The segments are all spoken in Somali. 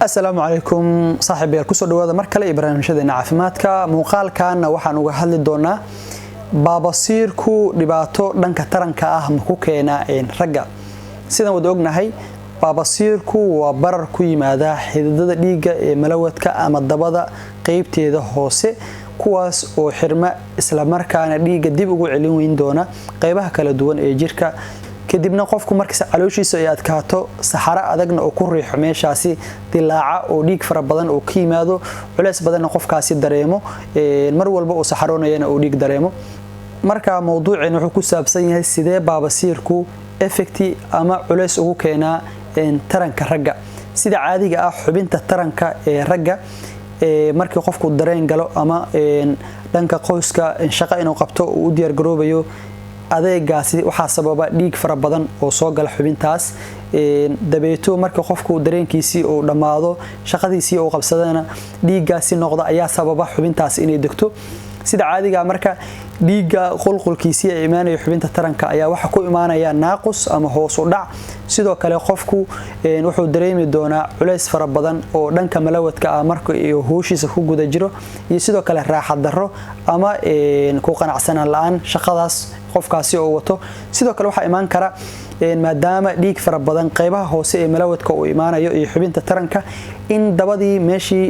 السلام عليكم صاحبي ku soo dhawaada mar kale barnaamijyadeena caafimaadka muuqaalkaana waxaan uga hadli doonaa baabasiirku dhibaato dhanka taranka ah ma ku keena ragga sidaan wada ognahay baabasiirku waa barar ku yimaada xididada dhiigga ee malawadka ama dabada qaybteeda hoose kuwaas oo xirma isla markaana dhiigga dib ugu celin weyn doona qaybaha kala duwan ee jirka kadibna qofku markiisa calooshiisa ay adkaato saxara adagna oo ku riixo meeshaasi dilaaca oo dhiig fara badan oo ka yimaado culeys badan qofkaasi dareemo mar walba oo saxaroonayna oo dhiig dareemo marka mowduuceen wuxuu ku saabsan yahay sidee baabasiirku effecti ama culeys ugu keenaa taranka ragga sida caadiga ah xubinta taranka ee ragga markii qofku dareen galo ama dhanka qoyska shaqo inuu qabto uu diyaar garoobayo adeegaasi waxa sababa dhiig fara badan oo soo gala xubintaas dabeeto marka qofku dareenkiisii oo dhamaado shaqadiisii oo qabsadana dhiigaasi noqda ayaa sababa xubintaas inay degto sida caadiga marka dhiiga qulqulkiisii ay imaanayo xubinta taranka ayaa waxa ku imaanaya naaqus ama hoos u dhac sidoo kale qofku wuxuu dareemi doonaa culeys fara badan oo dhanka malawadka ah marka uu hooshiisa ku guda jiro iyo sidoo kale raaxad darro ama ku qanacsanaan la'aan shaqadaas qofkaasi oo wato sidoo kale waxa imaan kara maadaama dhiig fara badan qaybaha hoose ee malawadka uu imaanayo iyo xubinta taranka in dabadii meeshii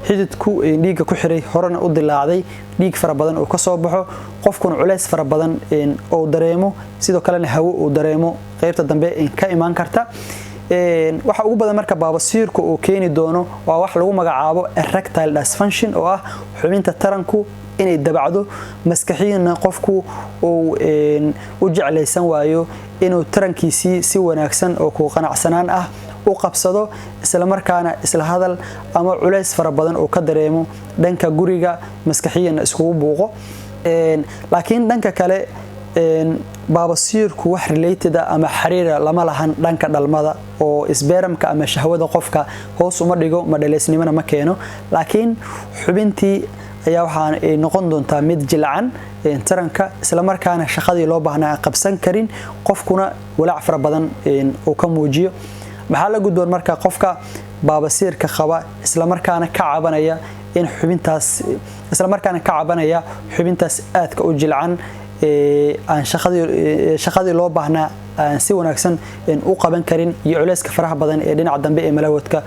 xididku dhiigga ku xiray horena u dilaacday dhiig fara badan oo ka soo baxo qofkuna culeys fara badan oo dareemo sidoo kale hawo uu dareemo qaybta dambe ka imaan karta waxa ugu badan marka baabasiirku oo keeni doono waa wax lagu magacaabo erectile dysfunction oo ah xubinta taranku inay dabacdo maskaxiina qofku oo u jeclaysan waayo inuu tarankiisii si wanaagsan oo ku qanacsanaan ah u qabsado isla markaana isla hadal ama culeys fara badan oo ka dareemo dhanka guriga maskaxiina isku buuqo laakiin dhanka kale baabasiirku wax related ama xiriir lama lahan dhanka dhalmada oo isbeeramka ama shahwada qofka hoos uma dhigo ma dhaleysnimana ma keeno laakiin xubintii ayaa waxaan noqon doontaa mid jilcan taranka isla markaana shaqadii loo baahnaa qabsan karin qofkuna walaac fara badan oo ka muujiyo maxaa la gudboon marka qofka baabasiirka qaba isla markaana ka cabanaya in xubintaas aadka u jilcan aan shaqadii loo baahnaa aan si wanaagsan u qaban karin iyo culeyska faraha badan ee dhinaca dambe ee malawadka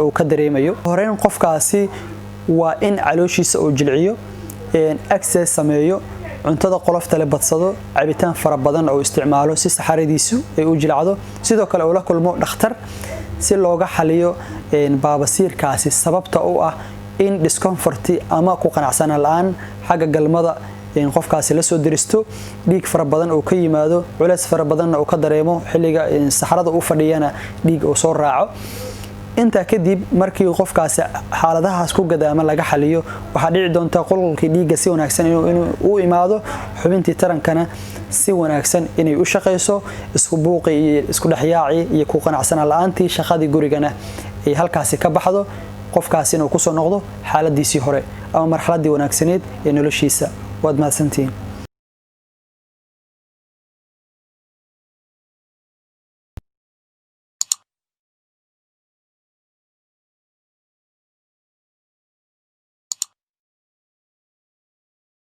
uu ka dareemayo horeyn qofkaasi waa in calooshiisa oo jilciyo access sameeyo cuntada qolofta la badsado cabitaan fara badan oo isticmaalo si saxaradiisu ay u jilcado sidoo kale uu la kulmo dhakhtar si looga xaliyo baabasiirkaasi sababta oo ah in discomfort ama ku qanacsanaan la'aan xagga galmada qofkaasi la soo diristo dhiig fara badan oo ka yimaado culeys fara badan oo ka dareemo xilliga saxarada uu fadhiyana dhiig oo soo raaco inta kadib markii qofkaasi xaaladahaas ku gadaama laga xaliyo waxa dhici doonta qulqulkii dhiigga si wanaagsan inuu u imaado xubintii tarankana si wanaagsan inay u shaqeyso isku buuqi iyo isku dhaxyaaci iyo ku qanacsanaan la'aantii shaqadii gurigana ay halkaasi ka baxdo qofkaasi inuu ku soo noqdo xaaladiisii hore ama marxaladii wanaagsaneed ee noloshiisa waad mahadsantiin